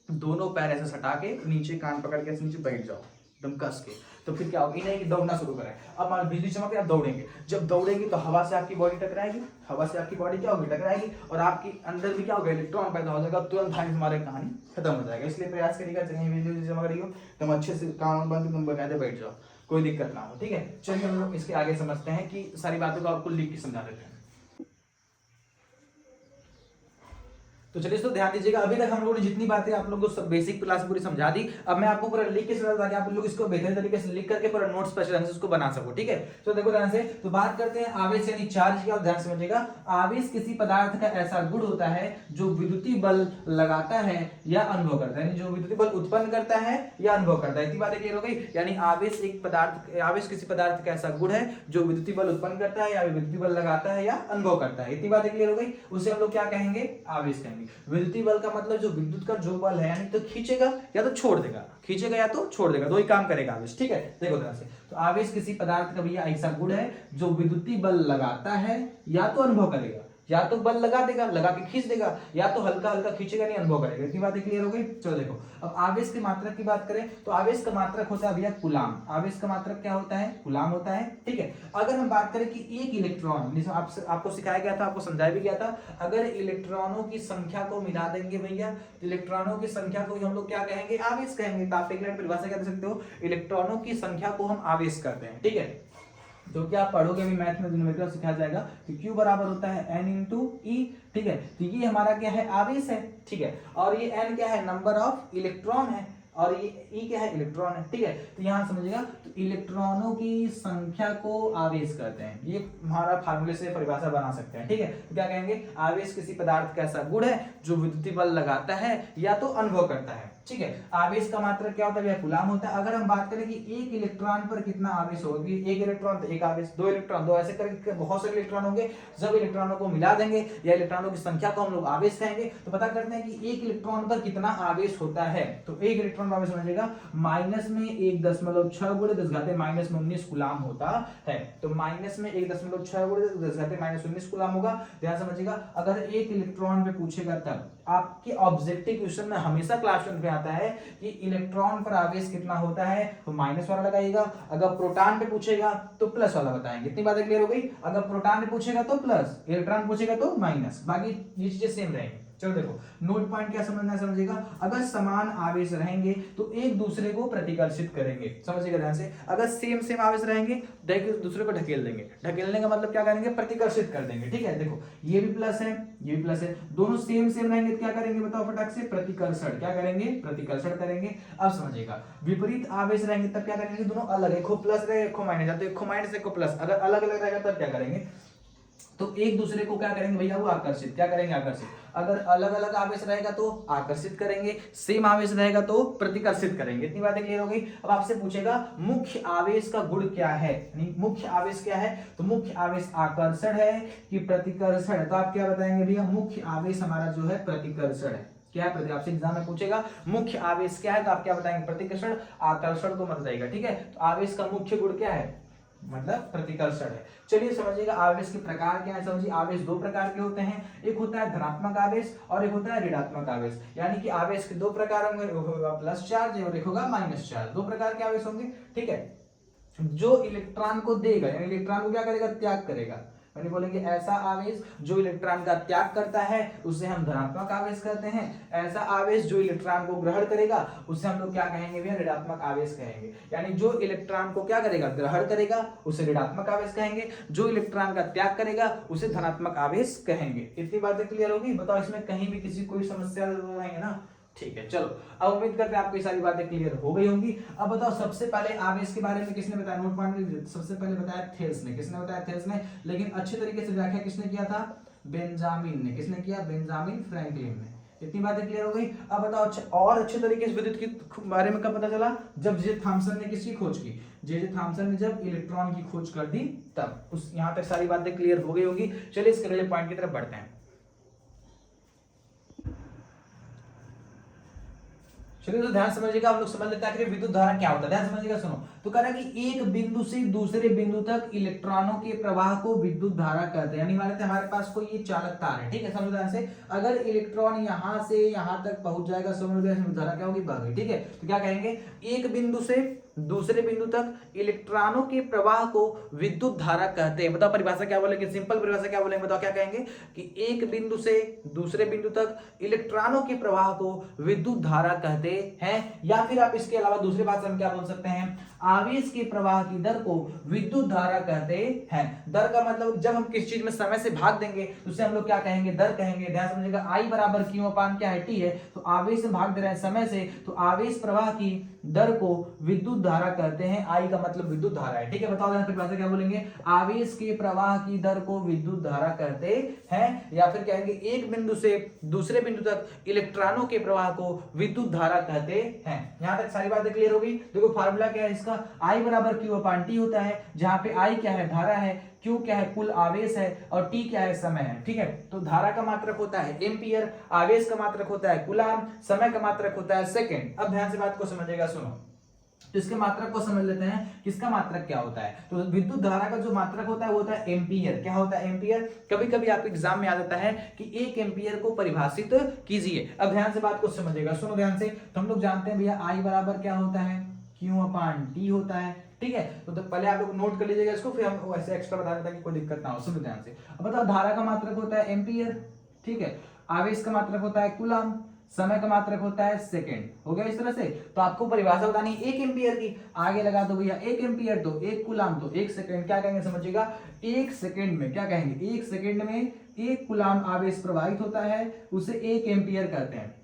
Speaker 1: दोनों पैर ऐसे सटा के नीचे कान पकड़ के नीचे बैठ जाओ एकदम कस के। तो फिर क्या होगा, नहीं कि दौड़ना शुरू करें। अब मान बिजली चमक आप दौड़ेंगे, जब दौड़ेंगे तो हवा से आपकी बॉडी टकराएगी, हवा से आपकी बॉडी क्या होगी, टकराएगी, और आपके अंदर भी क्या होगा, इलेक्ट्रॉन पैदा हो जाएगा, तुरंत हमारी कहानी खत्म हो जाएगा। इसलिए प्रयास करिएगा, जगह बिजली चमक रही हो तुम अच्छे से कान बंद के तुम बकायदे बैठ जाओ, कोई दिक्कत ना हो, ठीक है। चलिए हम लोग इसके आगे समझते हैं कि सारी बातों को आपको लिख के समझा देते हैं। तो चलिए इसको ध्यान दीजिएगा, अभी तक हम लोगों ने जितनी बातें आप लोगों को सब बेसिक क्लास पूरी समझा दी। अब मैं आपको पूरा लिख के समझा ताकि आप लोग इसको बेहतर तरीके से लिख करके पूरा नोट्स स्पेशल आंसर उसको बना सको, ठीक है। तो देखो ध्यान से, तो बात करते हैं आवेश यानी चार्ज की, और ध्यान समझिएगा, आवेश किसी पदार्थ का ऐसा गुण होता है जो विद्युतीय बल लगाता है या अनुभव करता है, यानी जो विद्युतीय बल उत्पन्न करता है या अनुभव करता है। इतनी बातें क्लियर हो गई, यानी आवेश एक पदार्थ, आवेश किसी पदार्थ का ऐसा गुण है जो विद्युतीय बल उत्पन्न करता है या विद्युतीय बल लगाता है या अनुभव करता है। इतनी बातें क्लियर हो गई, उसे हम लोग क्या कहेंगे, आवेश कहेंगे। विद्युतीय बल का मतलब जो विद्युत का जो बल है, यानी तो खींचेगा या तो छोड़ देगा, खींचेगा या तो छोड़ देगा, दो ही काम करेगा आवेश, ठीक है। देखो ध्यान से, तो आवेश किसी पदार्थ का भैया ऐसा गुण है जो विद्युतीय बल लगाता है या तो अनुभव करेगा, या तो बल लगा देगा, लगा के खींच देगा, या तो हल्का हल्का खींचेगा नहीं अनुभव करेगा। इतनी बातें क्लियर हो गई। चलो देखो, अब आवेश की मात्रक की बात करें तो आवेश का मात्रक होता है भैया कूलाम। आवेश का मात्रक क्या होता है, कूलाम होता है, ठीक है। अगर हम बात करें कि एक इलेक्ट्रॉन, आपको सिखाया गया था, आपको समझाया भी गया था, अगर इलेक्ट्रॉनों की संख्या को मिला देंगे भैया, इलेक्ट्रॉनों की संख्या को हम लोग क्या कहेंगे, आवेश कहेंगे। तो आप एक मिनट परिभाषा कह सकते हो, इलेक्ट्रॉनों की संख्या को हम आवेश करते हैं, ठीक है। जो कि आप पढ़ोगे अभी मैथ में न्यूमेरिकल सिखाया जाएगा कि Q बराबर होता है N इंटू E, ठीक है। तो ये हमारा क्या है, आवेश है, ठीक है। और ये N क्या है, नंबर ऑफ इलेक्ट्रॉन है, और ये E क्या है, इलेक्ट्रॉन है, ठीक है। तो यहाँ समझिएगा, तो इलेक्ट्रॉनों की संख्या को आवेश कहते हैं, ये हमारा फार्मूले से परिभाषा बना सकते हैं, ठीक है। तो क्या कहेंगे, आवेश किसी पदार्थ का ऐसा गुण है जो विद्युतीय बल लगाता है या तो अनुभव करता है, ठीक है। आवेश का मात्रक क्या होता है, कूलाम होता है। अगर हम बात करें कि एक इलेक्ट्रॉन पर कितना आवेश होगा, एक इलेक्ट्रॉन तो एक आवेश, दो इलेक्ट्रॉन दो, ऐसे करके बहुत सारे इलेक्ट्रॉन होंगे। जब इलेक्ट्रॉनों को मिला देंगे या इलेक्ट्रॉनों की संख्या को हम लोग आवेश कहेंगे, तो पता करते हैं कि एक इलेक्ट्रॉन पर कितना आवेश होता है। तो एक इलेक्ट्रॉन इलेक्ट्रॉन का आवेश समझिएगा माइनस में 1.6 गुणे 10 घाते माइनस में 19 कूलाम होता है। तो माइनस में 1.6 गुणे 10 घाते माइनस 19 कूलाम होगा। ध्यान समझिएगा, अगर एक इलेक्ट्रॉन पे पूछेगा तब आपके ऑब्जेक्टिव क्वेश्चन में हमेशा क्लास 10 पे आता है कि इलेक्ट्रॉन पर आवेश कितना होता है, तो माइनस वाला लगाइएगा। अगर प्रोटॉन पे पूछेगा तो प्लस वाला बताएंगे। इतनी बातें क्लियर हो गई। अगर प्रोटॉन पे पूछेगा तो प्लस, इलेक्ट्रॉन पूछेगा तो माइनस, बाकी ये चीजें सेम रहेंगी। चलो देखो नोट पॉइंट क्या समझना है, समझिएगा अगर समान आवेश रहेंगे तो एक दूसरे को प्रतिकर्षित करेंगे। समझिएगा ध्यान से, अगर सेम आवेश रहेंगे तो एक दूसरे को ढकेल देंगे। ढकेलने का मतलब क्या करेंगे, प्रतिकर्षित कर देंगे। ठीक है, देखो ये भी प्लस है ये भी प्लस है, दोनों सेम रहेंगे तो क्या करेंगे बताओ फटाक से, प्रतिकर्षण। क्या करेंगे, प्रतिकर्षण करेंगे। अब समझिएगा विपरीत आवेश रहेंगे तब क्या करेंगे, दोनों अलग, एक को प्लस रहेगा एक को माइनस, या तो एक को माइनस एक को प्लस, अगर अलग अलग रहेगा तब क्या करेंगे, तो एक दूसरे को क्या करेंगे भैया, वो आकर्षित। क्या करेंगे, आकर्षित। अगर अलग अलग आवेश रहेगा तो आकर्षित करेंगे, सेम आवेश रहेगा तो प्रतिकर्षित करेंगे। इतनी बातें क्लियर हो गई। अब आपसे पूछेगा मुख्य आवेश का गुण क्या है, मुख्य आवेश क्या है, तो मुख्य आवेश आकर्षण है कि प्रतिकर्षण है, तो आप क्या बताएंगे भैया, मुख्य आवेश हमारा जो है प्रतिकर्षण है। क्या है, आपसे एग्जाम में पूछेगा मुख्य आवेश क्या है, तो आप क्या बताएंगे, प्रतिकर्षण। आकर्षण तो मत जाएगा। ठीक है, तो आवेश का मुख्य गुण क्या है, मतलब प्रतिकर्षण है। चलिए समझिएगा आवेश के प्रकार क्या है। समझिए आवेश दो प्रकार के होते हैं, एक होता है धनात्मक आवेश और एक होता है ऋणात्मक आवेश। यानी कि आवेश के दो प्रकार होंगे, होगा प्लस चार्ज और एक होगा माइनस चार्ज। दो प्रकार के आवेश होंगे। ठीक है, जो इलेक्ट्रॉन को देगा यानी इलेक्ट्रॉन को क्या करेगा, त्याग करेगा, यानी बोलेंगे ऐसा आवेश जो इलेक्ट्रॉन का त्याग करता है उसे हम धनात्मक आवेश कहते हैं। ऐसा आवेश जो इलेक्ट्रॉन को ग्रहण करेगा उसे हम लोग क्या कहेंगे भैया, ऋणात्मक आवेश कहेंगे। यानी जो इलेक्ट्रॉन को क्या करेगा, ग्रहण करेगा उसे ऋणात्मक आवेश कहेंगे, जो इलेक्ट्रॉन का त्याग करेगा उसे धनात्मक आवेश कहेंगे। इतनी बातें क्लियर होगी। बताओ इसमें कहीं भी किसी कोई समस्या है ना। ठीक है, चलो अब उम्मीद करते हैं आपको ये सारी बातें क्लियर हो गई होंगी। अब बताओ सबसे पहले आवेश के बारे में किसने बताया, नोट पॉइंट में सबसे पहले बताया थेल्स ने। किसने बताया, थेल्स ने। लेकिन अच्छे तरीके से व्याख्या किसने किया था, बेंजामिन ने। किसने किया, बेंजामिन फ्रैंकलिन ने। इतनी बातें क्लियर हो गई। अब बताओ और अच्छे तरीके से विद्युत के बारे में कब पता चला, जब जे थॉमसन ने किसकी खोज की, जे थॉमसन ने जब इलेक्ट्रॉन की खोज कर दी तब। उस यहां तक सारी बातें क्लियर हो गई होगी। चलिए इसके अगले पॉइंट की तरफ बढ़ते हैं। चलिए तो ध्यान समझिएगा, हम लोग समझ लेते हैं कि विद्युत धारा क्या होता है। ध्यान समझिएगा, सुनो। तो कह रहा है कि एक बिंदु से दूसरे बिंदु तक इलेक्ट्रॉनों के प्रवाह को विद्युत धारा कहते हैं। यानी हमारे पास कोई ये चालक तार है। ठीक है, समझो ध्यान से, अगर इलेक्ट्रॉन यहां से यहां तक पहुंच जाएगा, समझ गए, धारा क्या होगी, बह गई। ठीक है, तो क्या कहेंगे, एक बिंदु से दूसरे बिंदु तक इलेक्ट्रॉनों के प्रवाह को विद्युत धारा कहते हैं। बताओ परिभाषा क्या बोलेंगे, सिंपल परिभाषा क्या बोलेंगे, बताओ क्या कहेंगे कि एक बिंदु से दूसरे बिंदु तक इलेक्ट्रॉनों के प्रवाह को विद्युत धारा कहते हैं। या फिर आप इसके अलावा दूसरी भाषा में क्या बोल सकते हैं, आवेश के प्रवाह की दर को विद्युत धारा कहते हैं। दर का मतलब जब हम किस चीज में समय से भाग देंगे तो उसे हम लोग क्या कहेंगे, दर कहेंगे। ध्यान समझिएगा, आई बराबर क्यू अपान क्या है, टी है। तो आवेश में भाग दे रहे हैं समय से, तो आवेश प्रवाह की दर को विद्युत धारा कहते हैं। आई का मतलब विद्युत धारा है। ठीक है, बताओ परिभाषा क्या बोलेंगे, आवेश के प्रवाह की दर को विद्युत धारा कहते हैं। या फिर कहेंगे एक बिंदु से दूसरे बिंदु तक इलेक्ट्रॉनों के प्रवाह को विद्युत धारा कहते हैं। यहां तक सारी बातें क्लियर हो गई। देखो फार्मूला क्या है इसका, I बराबर क्यू अपान टी होता है, जहां पे I क्या है, धारा है, Q क्या है, कुल आवेश है, और T क्या है, समय है। ठीक है, तो धारा का मात्रक होता है एम्पियर, आवेश का मात्रक होता है कूलाम, समय का मात्रक होता है सेकंड। अब ध्यान से बात को समझिएगा, सुनो। तो इसके मात्रक को समझ लेते हैं, किसका मात्रक क्या होता है। तो विद्युत धारा का जो मात्रक होता है वो होता है एम्पियर। क्या होता है, एम्पियर। कभी कभी आपके एग्जाम में आ जाता है कि एक एम्पियर को परिभाषित कीजिए। अब ध्यान से बात को समझिएगा, सुनो ध्यान से। तो हम लोग जानते हैं भैया I बराबर क्या होता है, क्यू अपान टी होता है। ठीक है, तो पहले आप लोग नोट कर लीजिएगा इसको, फिर हम ऐसे एक्स्ट्रा बता देते हैं कि कोई दिक्कत ना हो। सुनो ध्यान से। अब बताओ धारा का मात्रक होता है एम्पियर। ठीक है, आवेश का मात्रक होता है कूलाम, समय का मात्रक होता है सेकंड। हो गया इस तरह से। तो आपको परिभाषा बतानी एक एम्पियर की, आगे लगा दो भैया एक एम्पियर तो एक कूलाम तो एक सेकंड। क्या कहेंगे समझिएगा, एक सेकंड में क्या कहेंगे, एक सेकंड में एक कूलाम आवेश प्रवाहित होता है, उसे एक एम्पियर कहते हैं।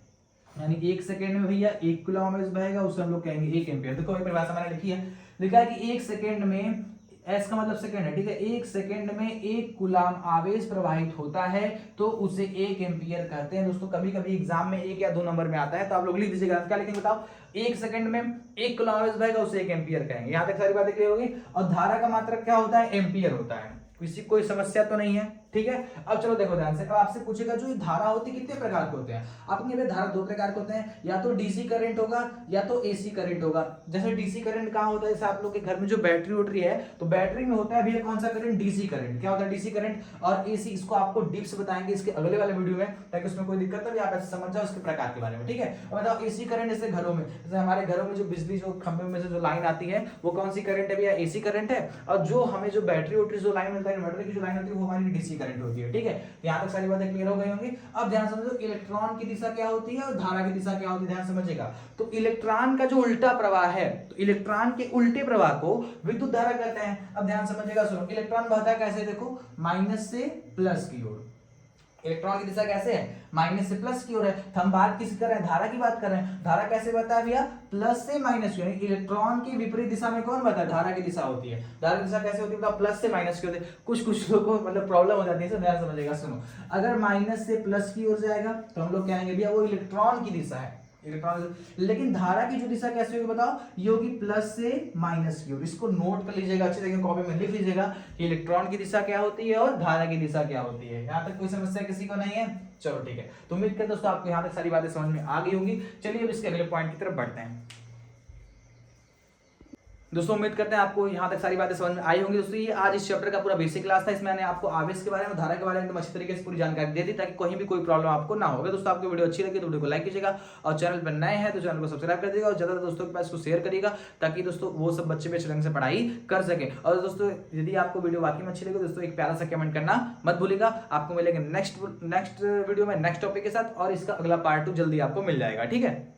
Speaker 1: यानी एक सेकंड में भैया एक कूलाम आवेश बहेगा, उसे हम लोग कहेंगे एक एम्पियर। देखो ये परिभाषा मैंने लिखी है, लिखा है कि एक सेकंड में, एस का मतलब सेकंड है। ठीक है, एक सेकंड में एक कूलाम आवेश प्रवाहित होता है तो उसे एक एम्पियर कहते हैं। दोस्तों कभी कभी एग्जाम में 1 या 2 नंबर में आता है, तो आप लोग लिख दीजिएगा। क्या लिखेंगे बताओ, एक सेकंड में एक कूलाम आवेश बहेगा, उसे एक एम्पियर कहेंगे। यहां तक सारी बातें क्लियर होगी। और धारा का मात्रक क्या होता है, एम्पियर होता है। किसी कोई समस्या तो नहीं है। ठीक है। अब चलो देखो ध्यान से, अब आपसे पूछेगा जो धारा होती है कितने प्रकार के होते हैं। आपके धारा दो प्रकार के होते हैं, या तो डीसी करंट होगा या तो एसी करंट होगा। जैसे डीसी करंट कहाँ होता है, जैसे आप लोग के घर में जो बैटरी वोटरी है तो बैटरी में होता है भैया कौन सा करंट, डीसी करंट। क्या होता है डीसी करंट और एसी, इसको आपको डीप से बताएंगे इसके अगले वाले वीडियो में, ताकि उसमें कोई दिक्कत नहीं, आप ऐसे समझ जाओ इसके प्रकार के बारे में, ठीक है। और बताओ एसी करंट, जैसे घरों में, जैसे हमारे घरों में जो बिजली जो खंभे में से जो लाइन आती है वो कौन सी करंट है भैया, एसी करंट है। और जो हमें जो बैटरी वोटरी जो लाइन मिलता है, इन्वर्टर की जो लाइन होती है वो हमारी डीसी करंट होती है, ठीक है। यहाँ तक सारी बातें क्लियर हो गई होंगी। अब ध्यान समझो इलेक्ट्रॉन की दिशा क्या होती है और धारा की दिशा क्या होती है, ध्यान समझिएगा। तो इलेक्ट्रॉन का जो उल्टा प्रवाह है, तो इलेक्ट्रॉन के उल्टे प्रवाह को विद्युत धारा कहते हैं। अब ध्यान समझिएगा, सुनो, इलेक्ट्रॉन बहता है कैसे, देखो माइनस से प्लस की ओर। इलेक्ट्रॉन की दिशा कैसे है, माइनस से प्लस की ओर है। तो हम बात किस कर रहे हैं, धारा की बात कर रहे हैं। धारा कैसे बहता है भैया, प्लस से माइनस की ओर। इलेक्ट्रॉन की विपरीत दिशा में कौन बहता है, धारा की दिशा होती है। धारा की दिशा कैसे होती है, प्लस से माइनस की होती है। कुछ लोगों को मतलब प्रॉब्लम हो जाती है, ध्यान समझिएगा। सुनो, अगर माइनस से प्लस की ओर जाएगा तो हम लोग कहेंगे भैया वो इलेक्ट्रॉन की दिशा है, इलेक्ट्रॉन। लेकिन धारा की जो दिशा कैसे होगी बताओ, ये होगी प्लस से माइनस की ओर। इसको नोट कर लीजिएगा अच्छे तरीके, कॉपी में लिख लीजिएगा कि इलेक्ट्रॉन की दिशा क्या होती है और धारा की दिशा क्या होती है। यहाँ तक कोई समस्या किसी को नहीं है, चलो ठीक है। तो उम्मीद करते दोस्तों आपको यहाँ तक सारी बातें समझ में आ गई होंगी। चलिए अब इसके अगले पॉइंट की तरफ बढ़ते हैं। दोस्तों उम्मीद करते हैं आपको यहाँ तक सारी बातें समझ में आई होंगी। दोस्तों ये आज इस चैप्टर का पूरा बेसिक क्लास था, इसमें मैंने आपको आवेश के बारे में, धारा के बारे में एकदम अच्छी तरीके से पूरी जानकारी दे दी, ताकि कहीं भी कोई प्रॉब्लम आपको ना हो। दोस्तों आपको वीडियो अच्छी लगी तो वीडियो को लाइक कीजिएगा, और चैनल पर नए हैं तो चैनल को सब्सक्राइब कर दीजिएगा, और ज्यादा दोस्तों के पास इसको शेयर करिएगा, ताकि दोस्तों वो सब बच्चे भी अच्छे ढंग से पढ़ाई कर सके। और दोस्तों यदि आपको वीडियो वाकई में अच्छी लगी दोस्तों एक प्यारा सा कमेंट करना मत भूलिएगा। आपको मिलेंगे नेक्स्ट वीडियो में नेक्स्ट टॉपिक के साथ, और इसका अगला पार्ट 2 जल्दी आपको मिल जाएगा, ठीक है।